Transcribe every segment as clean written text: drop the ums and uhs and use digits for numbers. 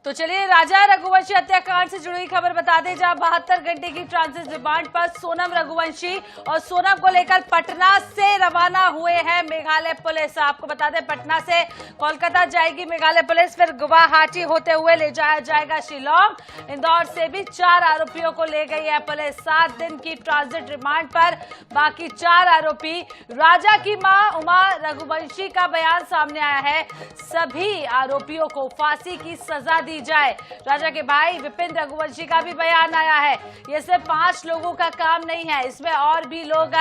तो चलिए राजा रघुवंशी हत्याकांड से जुड़ी खबर बता दें, जहां 72 घंटे की ट्रांजिट रिमांड पर सोनम रघुवंशी और सोनम को लेकर पटना से रवाना हुए हैं मेघालय पुलिस। आपको बता दें पटना से कोलकाता जाएगी मेघालय पुलिस, फिर गुवाहाटी होते हुए ले जाया जाएगा शिलोंग। इंदौर से भी 4 आरोपियों को ले गई है पुलिस 7 दिन की ट्रांजिट रिमांड पर। बाकी 4 आरोपी, राजा की मां उमा रघुवंशी का बयान सामने आया है, सभी आरोपियों को फांसी की सजा दी जाए। राजा के भाई विपिन रघुवंशी का भी बयान आया है। ये सिर्फ 5 लोगों का काम नहीं है, इसमें और भी लोग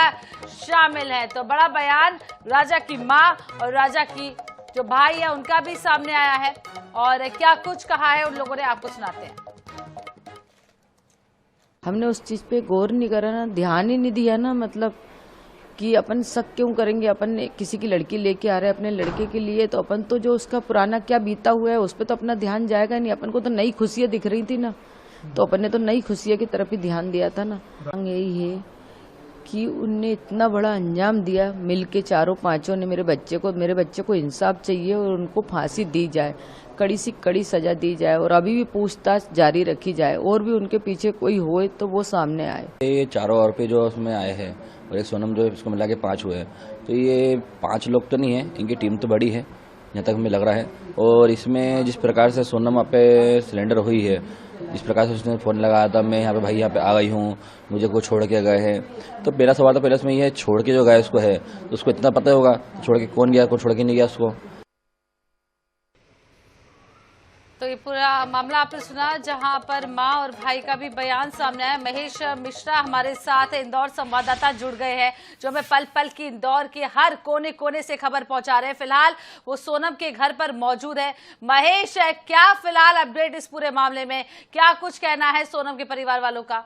शामिल हैं। तो बड़ा बयान राजा की मां और राजा की जो भाई है उनका भी सामने आया है, और क्या कुछ कहा है उन लोगों ने आपको सुनाते हैं। हमने उस चीज पे गौर नहीं करा ना, ध्यान ही नहीं दिया ना, मतलब कि अपन शक क्यों करेंगे। अपन किसी की लड़की लेके आ रहे हैं अपने लड़के के लिए, तो अपन तो जो उसका पुराना क्या बीता हुआ है उस पर तो अपना ध्यान जाएगा नहीं। अपन को तो नई खुशियां दिख रही थी ना, तो अपन ने तो नई खुशियां की तरफ ही ध्यान दिया था ना। यही है कि उनने इतना बड़ा अंजाम दिया, मिलके चारों पांचों ने। मेरे बच्चे को इंसाफ चाहिए और उनको फांसी दी जाए, कड़ी से कड़ी सजा दी जाए, और अभी भी पूछताछ जारी रखी जाए, और भी उनके पीछे कोई होए तो वो सामने आए। ये चारों आरोपी जो उसमें आए हैं और एक सोनम जो इसको मिला के 5 हुए हैं, तो ये 5 लोग तो नहीं है, इनकी टीम तो बड़ी है जहाँ तक हमें लग रहा है। और इसमें जिस प्रकार से सोनम वहाँ पे सिलेंडर हुई है, जिस प्रकार से उसने फोन लगाया था, मैं यहाँ पे भाई यहाँ पे आ गई हूँ, मुझे को छोड़ के गए हैं, तो मेरा सवाल तो पहले इसमें ये है, छोड़ के जो गया उसको है तो उसको इतना पता होगा छोड़ के कौन गया, कौन छोड़ के नहीं गया उसको। तो ये पूरा मामला आपने सुना, जहां पर मां और भाई का भी बयान सामने आया। महेश मिश्रा हमारे साथ इंदौर संवाददाता जुड़ गए हैं, जो हमें पल पल की इंदौर के हर कोने कोने से खबर पहुंचा रहे हैं। फिलहाल वो सोनम के घर पर मौजूद है। महेश, क्या फिलहाल अपडेट इस पूरे मामले में, क्या कुछ कहना है सोनम के परिवार वालों का?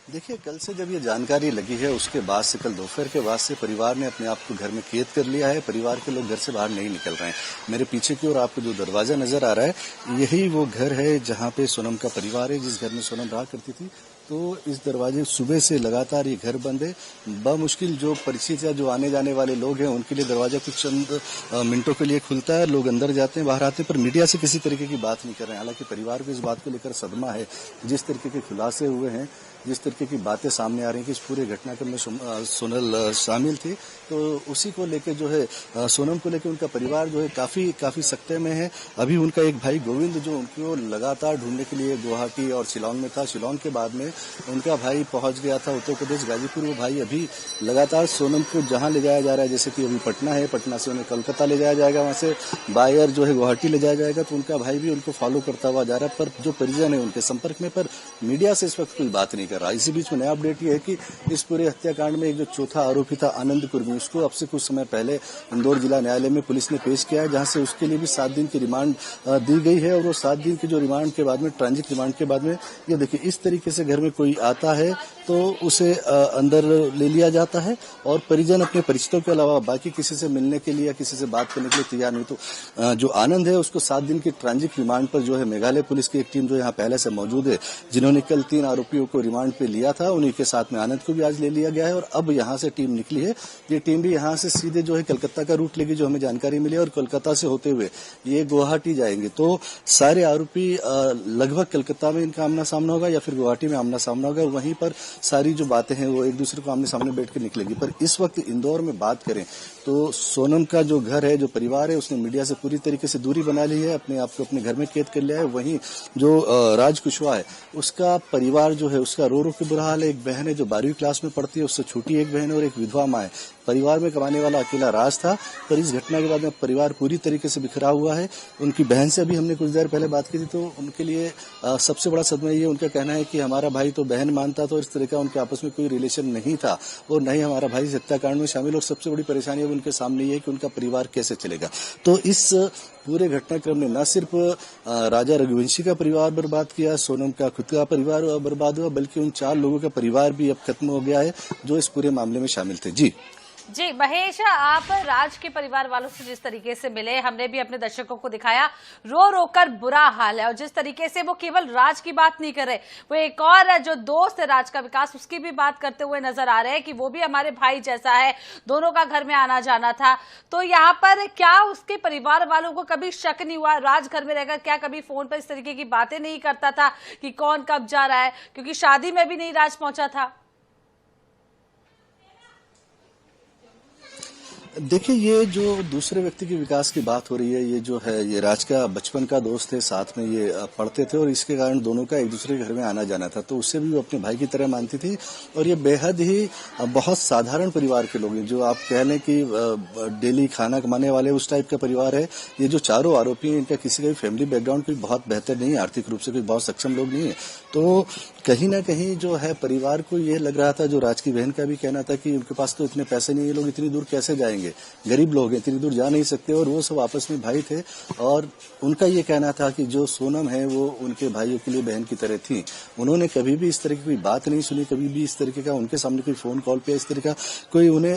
देखिए, कल से जब ये जानकारी लगी है उसके बाद से, कल दोपहर के बाद से परिवार ने अपने आप को घर में कैद कर लिया है। परिवार के लोग घर से बाहर नहीं निकल रहे हैं। मेरे पीछे की ओर आपको जो दरवाजा नजर आ रहा है, यही वो घर है जहां पे सोनम का परिवार है, जिस घर में सोनम रहा करती थी। तो इस दरवाजे सुबह से लगातार ये घर बंद है। बमुश्किल जो परिचित या जो आने जाने वाले लोग हैं उनके लिए दरवाजा कुछ चंद मिनटों के लिए खुलता है, लोग अंदर जाते हैं बाहर आते हैं, पर मीडिया से किसी तरीके की बात नहीं कर रहे हैं। हालांकि परिवार को इस बात को लेकर सदमा है, जिस तरीके के खुलासे हुए हैं, जिस तरीके की बातें सामने आ रही हैं कि इस पूरे घटनाक्रम में सोनल शामिल थी, तो उसी को लेकर जो है सोनम को लेकर उनका परिवार जो है काफी सख्ते में है। अभी उनका एक भाई गोविंद जो उनको लगातार ढूंढने के लिए गुवाहाटी और शिलोंग में था, शिलोंग के बाद में उनका भाई पहुंच गया था उत्तर प्रदेश गाजीपुर। वो भाई अभी लगातार सोनम को जहां ले जाया जा रहा है, जैसे कि अभी पटना है, पटना से उन्हें कोलकाता ले जाया जाएगा, वहां से बायर जो है गुवाहाटी ले जाया जाएगा, तो उनका भाई भी उनको फॉलो करता हुआ जा रहा है। पर जो परिजन है उनके संपर्क में, पर मीडिया से इस वक्त कोई बात नहीं कर रहा। इसी बीच में नया अपडेट ये है कि इस पूरे हत्याकांड में एक जो चौथा आरोपी था आनंद कुर्मी, उसको अब से कुछ समय पहले इंदौर जिला न्यायालय में पुलिस ने पेश किया है, जहां से उसके लिए भी 7 दिन की रिमांड दी गई है। और वो 7 दिन की जो रिमांड के बाद में, ट्रांजिट रिमांड के बाद में, ये देखिए इस तरीके से घर में कोई आता है तो उसे अंदर ले लिया जाता है, और परिजन अपने परिचितों के अलावा बाकी किसी से मिलने के लिए या किसी से बात करने के लिए तैयार नहीं। तो जो आनंद है उसको 7 दिन की ट्रांजिट रिमांड पर जो है मेघालय पुलिस की एक टीम जो यहाँ पहले से मौजूद है, जिन्होंने कल 3 आरोपियों को रिमांड पे लिया था, उन्हीं के साथ में आनंद को भी आज ले लिया गया है। और अब यहाँ से टीम निकली है, ये टीम भी यहाँ से सीधे जो है कलकत्ता का रूट लेगी, जो हमें जानकारी मिली है, और कोलकाता से होते हुए ये गुवाहाटी जाएंगे। तो सारे आरोपी लगभग कलकत्ता में इनका आमना सामना होगा या फिर गुवाहाटी में आमना सामना होगा, वहीं पर सारी जो बातें हैं वो एक दूसरे को आमने सामने बैठ के निकलेगी। पर इस वक्त इंदौर में बात करें तो सोनम का जो घर है, जो परिवार है, उसने मीडिया से पूरी तरीके से दूरी बना ली है, अपने आप को अपने घर में कैद कर लिया है। वहीं जो राज कुशवाहा है, उसका परिवार जो है उसका रो के बुरा हाल है। एक बहन है जो 12वीं क्लास में पढ़ती है, उससे छोटी एक बहन है, और एक विधवा माँ है। परिवार में कमाने वाला अकेला राज था, पर इस घटना के बाद में परिवार पूरी तरीके से बिखरा हुआ है। उनकी बहन से अभी हमने कुछ देर पहले बात की थी, तो उनके लिए सबसे बड़ा सदमा ये उनका कहना है कि हमारा भाई तो बहन मानता था, और इस तरह का उनके आपस में कोई रिलेशन नहीं था, और न ही हमारा भाई हत्याकांड में शामिल। और सबसे बड़ी परेशानी अब उनके सामने ये है कि उनका परिवार कैसे चलेगा। तो इस पूरे घटनाक्रम ने न सिर्फ राजा रघुवंशी का परिवार बर्बाद किया, सोनम का खुद का परिवार बर्बाद हुआ, बल्कि उन 4 लोगों का परिवार भी अब खत्म हो गया है जो इस पूरे मामले में शामिल थे। जी जी महेश, आप राज के परिवार वालों से जिस तरीके से मिले, हमने भी अपने दर्शकों को दिखाया, रो रो कर बुरा हाल है। और जिस तरीके से वो केवल राज की बात नहीं कर रहे, वो एक और जो दोस्त है राज का, विकास, उसकी भी बात करते हुए नजर आ रहे हैं कि वो भी हमारे भाई जैसा है, दोनों का घर में आना जाना था। तो यहाँ पर क्या उसके परिवार वालों को कभी शक नहीं हुआ, राज घर में रहकर क्या कभी फोन पर इस तरीके की बातें नहीं करता था कि कौन कब जा रहा है? क्योंकि शादी में भी नहीं राज पहुंचा था। देखिए, ये जो दूसरे व्यक्ति के विकास की बात हो रही है, ये जो है ये राज का बचपन का दोस्त है, साथ में ये पढ़ते थे और इसके कारण दोनों का एक दूसरे के घर में आना जाना था, तो उससे भी वो अपने भाई की तरह मानती थी। और ये बेहद ही बहुत साधारण परिवार के लोग हैं, जो आप कह लें कि डेली खाना कमाने वाले उस टाइप का परिवार है। ये जो चारों आरोपी हैं, इनका किसी का भी फैमिली बैकग्राउंड कोई बहुत बेहतर नहीं है, आर्थिक रूप से कोई बहुत सक्षम लोग नहीं है। तो कहीं ना कहीं जो है परिवार को ये लग रहा था, जो राज की बहन का भी कहना था कि उनके पास तो इतने पैसे नहीं है, ये लोग इतनी दूर कैसे जाएंगे, गरीब लोग हैं, इतनी दूर जा नहीं सकते। और वो सब आपस में भाई थे और उनका ये कहना था कि जो सोनम है वो उनके भाइयों के लिए बहन की तरह थी। उन्होंने कभी भी इस तरह की कोई बात नहीं सुनी, कभी भी इस तरीके का उनके सामने कोई फोन कॉल पे इस तरह का कोई उन्हें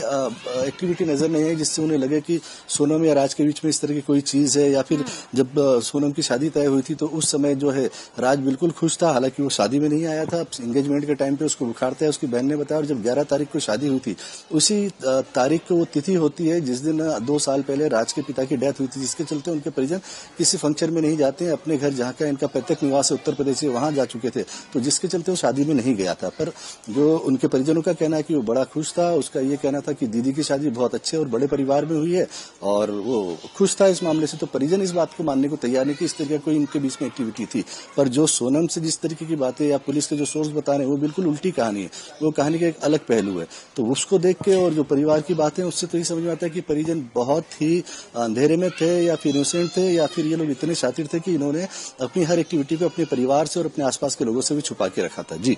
एक्टिविटी नजर नहीं आई जिससे उन्हें लगे कि सोनम या राज के बीच में इस तरह की कोई चीज है। या फिर जब सोनम की शादी तय हुई थी तो उस समय जो है राज बिल्कुल खुश था, हालांकि वो शादी में नहीं आया था। एंगेजमेंट के टाइम पे उसको बुखार था, उसकी बहन ने बताया। और जब 11 तारीख को शादी हुई थी, उसी तारीख को वो तिथि होती है जिस दिन 2 साल पहले राज के पिता की डेथ हुई थी, जिसके चलते उनके परिजन किसी फंक्शन में नहीं जाते हैं, अपने घर जहां का इनका प्रत्येक निवास है उत्तर प्रदेश से, वहां जा चुके थे, तो जिसके चलते वो शादी में नहीं गया था। पर जो उनके परिजनों का कहना है कि वो बड़ा खुश था। उसका ये कहना था कि दीदी की शादी बहुत अच्छे और बड़े परिवार में हुई है और वो खुश था इस मामले से। तो परिजन इस बात को मानने को तैयार नहीं कि इस तरह का कोई उनके बीच में एक्टिविटी थी। पर जो सोनम से जिस तरीके की बातें या पुलिस के जो सोर्स बता रहे हैं, वो बिल्कुल उल्टी कहानी है, वो कहानी का एक अलग पहलू है। तो उसको देख के और जो परिवार की बातें, उससे तो ये समझ में आता है कि परिजन बहुत ही अंधेरे में थे या फिर इनोसेंट थे, या फिर ये लोग इतने शातिर थे कि इन्होंने अपनी हर एक्टिविटी को अपने परिवार से और अपने आसपास के लोगों से भी छुपा के रखा था। जी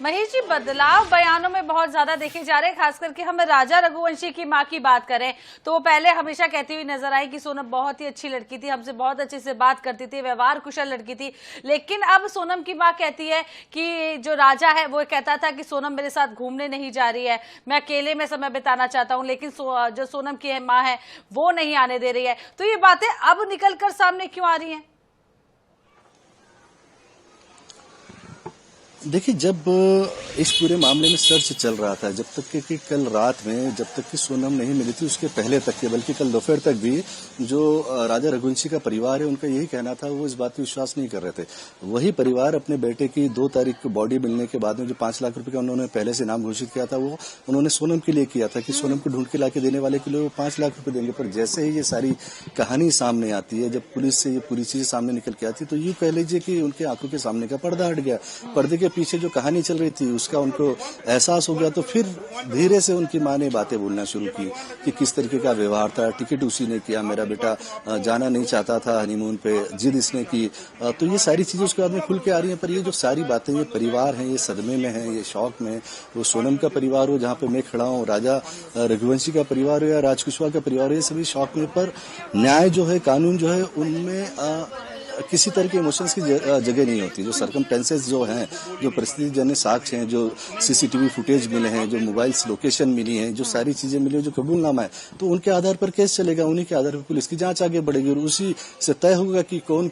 महेश जी, बदलाव बयानों में बहुत ज्यादा देखे जा रहे हैं। खास करके हम राजा रघुवंशी की मां की बात करें तो वो पहले हमेशा कहती हुई नजर आई कि सोनम बहुत ही अच्छी लड़की थी, हमसे बहुत अच्छे से बात करती थी, व्यवहार कुशल लड़की थी। लेकिन अब सोनम की मां कहती है कि जो राजा है वो कहता था कि सोनम मेरे साथ घूमने नहीं जा रही है, मैं अकेले में समय बिताना चाहता हूं, लेकिन जो सोनम की मां है वो नहीं आने दे रही है। तो ये बातें अब निकलकर सामने क्यों आ रही हैं? देखिए, जब इस पूरे मामले में सर्च चल रहा था, जब तक कि कल रात में जब तक कि सोनम नहीं मिली थी, उसके पहले तक के, बल्कि कल दोपहर तक भी जो राजा रघुवंशी का परिवार है उनका यही कहना था, वो इस बात पर विश्वास नहीं कर रहे थे। वही परिवार अपने बेटे की 2 तारीख को बॉडी मिलने के बाद में जो 5 लाख रुपए का उन्होंने पहले से इनाम घोषित किया था, वो उन्होंने सोनम के लिए किया था कि सोनम को ढूंढ के लाके देने वाले के लिए वो 5 लाख रुपए देंगे। पर जैसे ही ये सारी कहानी सामने आती है, जब पुलिस से ये पूरी चीजें सामने निकल के आती है, तो यूं कह लीजिए कि उनके आंखों के सामने का पर्दा हट गया। पर्दे के पीछे जो कहानी चल रही थी उसका उनको एहसास हो गया। तो फिर धीरे से उनकी मां ने बातें बोलना शुरू की कि किस तरीके का व्यवहार था, टिकट उसी ने किया, मेरा बेटा जाना नहीं चाहता था हनीमून पे, जिद इसने की। तो ये सारी चीजें उसके बाद में खुल के आ रही हैं। पर ये जो सारी बातें, ये परिवार हैं, ये सदमे में है, ये शौक में, वो सोनम का परिवार हो जहाँ पे मैं खड़ा हूँ, राजा रघुवंशी का परिवार हो या राज कुशवाहा का परिवार हो, ये सभी शौक में। पर न्याय जो है, कानून जो है, उनमें किसी तरह के इमोशंस की जगह नहीं होती। जो सर्कमटेंसेस जो हैं, जो परिस्थिति जन्य साक्ष्य हैं, जो सीसीटीवी फुटेज मिले हैं, जो मोबाइल्स लोकेशन मिली है, जो सारी चीजें मिली है, जो कबूलनामा है, तो उनके आधार पर केस चलेगा, उन्हीं के आधार पर पुलिस की जांच आगे बढ़ेगी और उसी से तय होगा कि कौन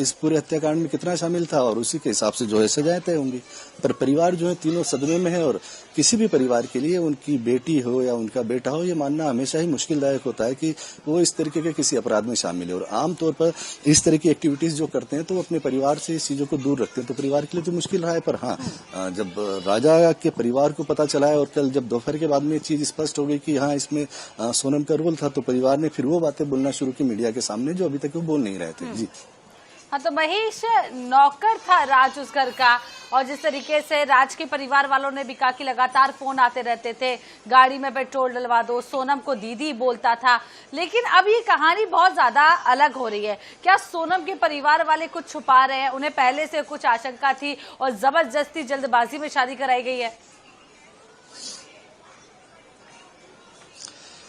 इस पूरे हत्याकांड में कितना शामिल था और उसी के हिसाब से जो है सजाएं तय होंगी। पर परिवार जो है तीनों सदमे में है और किसी भी परिवार के लिए उनकी बेटी हो या उनका बेटा हो, ये मानना हमेशा ही मुश्किलदायक होता है कि वो इस तरीके के किसी अपराध में शामिल है। और आमतौर पर इस तरह की एक्टिविटीज जो करते हैं तो वो अपने परिवार से इस चीजों को दूर रखते हैं, तो परिवार के लिए तो मुश्किल रहा है। पर हाँ, जब राजा के परिवार को पता चला है और कल जब दोपहर के बाद में ये चीज स्पष्ट हो गई कि हाँ इसमें सोनम का रोल था, तो परिवार ने फिर वो बातें बोलना शुरू की मीडिया के सामने जो अभी तक वो बोल नहीं रहे थे। जी हाँ, तो महेश, नौकर था राज उस घर का, और जिस तरीके से राज के परिवार वालों ने भी कहा कि लगातार फोन आते रहते थे, गाड़ी में पेट्रोल डलवा दो, सोनम को दीदी बोलता था। लेकिन अब ये कहानी बहुत ज्यादा अलग हो रही है। क्या सोनम के परिवार वाले कुछ छुपा रहे हैं? उन्हें पहले से कुछ आशंका थी और जबरदस्ती जल्दबाजी में शादी कराई गई है?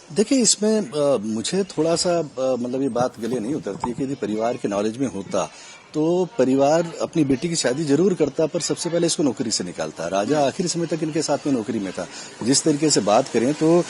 देखिए, इसमें मुझे थोड़ा सा मतलब ये बात गले नहीं उतरती है कि यदि परिवार के नॉलेज में होता तो परिवार अपनी बेटी की शादी जरूर करता, पर सबसे पहले इसको नौकरी से निकालता। राजा आखिरी समय तक इनके साथ में नौकरी में था। जिस तरीके से बात करें तो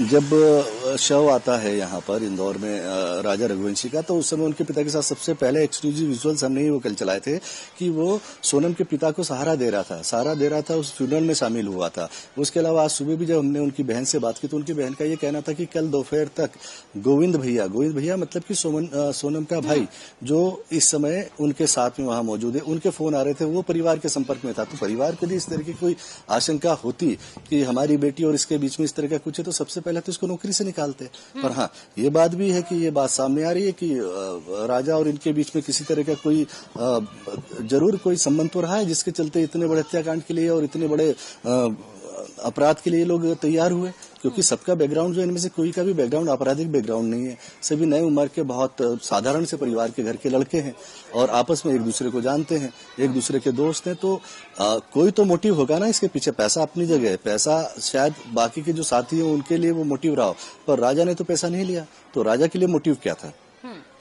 जब शव आता है यहाँ पर इंदौर में राजा रघुवंशी का, तो उस समय उनके पिता के साथ सबसे पहले एक्सक्लूसिव विजुअल्स हमने ही वो कल चलाए थे कि वो सोनम के पिता को सहारा दे रहा था, उस फ्यूनरल में शामिल हुआ था। उसके अलावा आज सुबह भी जब हमने उनकी बहन से बात की तो उनकी बहन का ये कहना था कि कल दोपहर तक गोविंद भैया मतलब कि सोनम का भाई जो इस समय उनके साथ में वहां मौजूद है, उनके फोन आ रहे थे, वो परिवार के संपर्क में था। तो परिवार के लिए इस तरह की कोई आशंका होती कि हमारी बेटी और इसके बीच में इस तरह का कुछ है तो सबसे पहले तो इसको नौकरी से निकालते। पर हाँ, ये बात भी है कि ये बात सामने आ रही है कि राजा और इनके बीच में किसी तरह का कोई जरूर कोई संबंध तो रहा है, जिसके चलते इतने बड़े हत्याकांड के लिए और इतने बड़े अपराध के लिए लोग तैयार हुए। क्योंकि सबका बैकग्राउंड जो इनमें से कोई का भी बैकग्राउंड आपराधिक बैकग्राउंड नहीं है, सभी नए उम्र के बहुत साधारण से परिवार के घर के लड़के हैं और आपस में एक दूसरे को जानते हैं, एक दूसरे के दोस्त हैं। तो कोई तो मोटिव होगा ना इसके पीछे। पैसा अपनी जगह है, पैसा शायद बाकी के जो साथी हैं उनके लिए वो मोटिव रहा हो, पर राजा ने तो पैसा नहीं लिया। तो राजा के लिए मोटिव क्या था?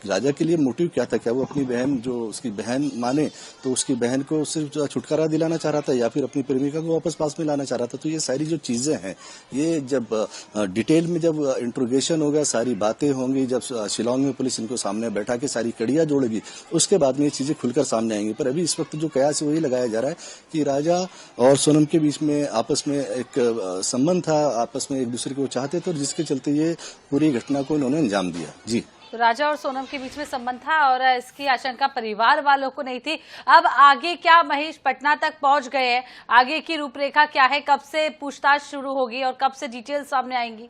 राजा के लिए मोटिव क्या था? क्या वो अपनी बहन, जो उसकी बहन माने तो उसकी बहन को सिर्फ छुटकारा दिलाना चाह रहा था या फिर अपनी प्रेमिका को वापस पास में लाना चाह रहा था? तो ये सारी जो चीजें हैं, ये जब डिटेल में जब इंट्रोगेशन होगा, सारी बातें होंगी, जब शिलांग में पुलिस इनको सामने बैठा के सारी कड़ियां जोड़ेगी, उसके बाद में ये चीजें खुलकर सामने आएंगी। पर अभी इस वक्त जो कयास वही लगाया जा रहा है कि राजा और सोनम के बीच में आपस में एक संबंध था, आपस में एक दूसरे को चाहते थे, जिसके चलते ये पूरी घटना को इन्होंने अंजाम दिया। जी, तो राजा और सोनम के बीच में संबंध था और इसकी आशंका परिवार वालों को नहीं थी। अब आगे क्या? महेश पटना तक पहुंच गए हैं, आगे की रूपरेखा क्या है? कब से पूछताछ शुरू होगी और कब से डिटेल सामने आएंगी?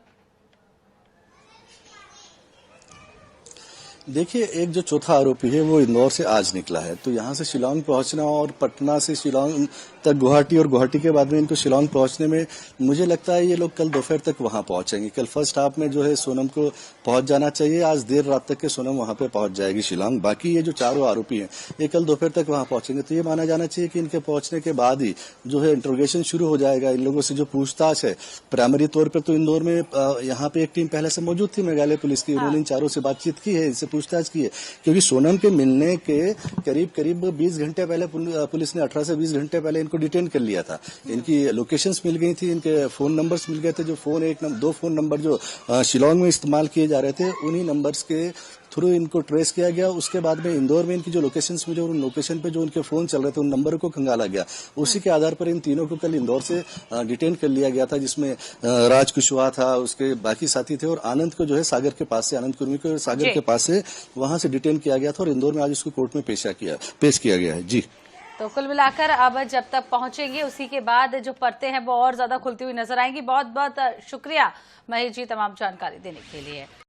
देखिए, एक जो चौथा आरोपी है वो इंदौर से आज निकला है, तो यहाँ से शिलांग पहुंचना और पटना से शिलांग तक गुवाहाटी और गुवाहाटी के बाद में इनको शिलांग पहुंचने में मुझे लगता है ये लोग कल दोपहर तक वहां पहुंचेंगे। कल फर्स्ट हाफ में जो है सोनम को पहुंच जाना चाहिए, आज देर रात तक के सोनम वहां पे पहुंच जाएगी शिलांग। बाकी ये जो चारों आरोपी हैं ये कल दोपहर तक वहां पहुंचेंगे। तो ये माना जाना चाहिए कि इनके पहुंचने के बाद ही जो है इंट्रोगेशन शुरू हो जाएगा। इन लोगों से जो पूछताछ है प्राइमरी तौर पर, तो इंदौर में यहाँ पे एक टीम पहले से मौजूद थी मेघालय पुलिस की, उन्होंने इन चारों से बातचीत की है, इनसे पूछताछ की है। क्योंकि सोनम के मिलने के करीब 20 घंटे पहले पुलिस ने 18 से 20 घंटे पहले इनको डिटेन कर लिया था। इनकी लोकेशंस मिल गई थी, इनके फोन नंबर्स मिल गए थे। जो दो फोन नंबर जो शिलांग में इस्तेमाल किए जा रहे थे, उन्हीं नंबर्स के थ्रू इनको ट्रेस किया गया। उसके बाद में इंदौर में इनकी जो लोकेशंस मिले, उन लोकेशन पे जो उनके फोन चल रहे थे उन नंबरों को खंगाला गया। उसी के आधार पर इन तीनों को कल इंदौर से डिटेन कर लिया गया था, जिसमें राज कुशवाहा था, उसके बाकी साथी थे, और आनंद को जो है सागर के पास से, आनंद कुर्मी को सागर के पास से वहां से डिटेन किया गया था और इंदौर में आज उसको कोर्ट में पेश किया गया है। जी, तो कुल मिलाकर अब जब तक पहुंचेंगे उसी के बाद जो परतें हैं वो और ज्यादा खुलती हुई नजर आएंगी। बहुत बहुत शुक्रिया महेश जी तमाम जानकारी देने के लिए।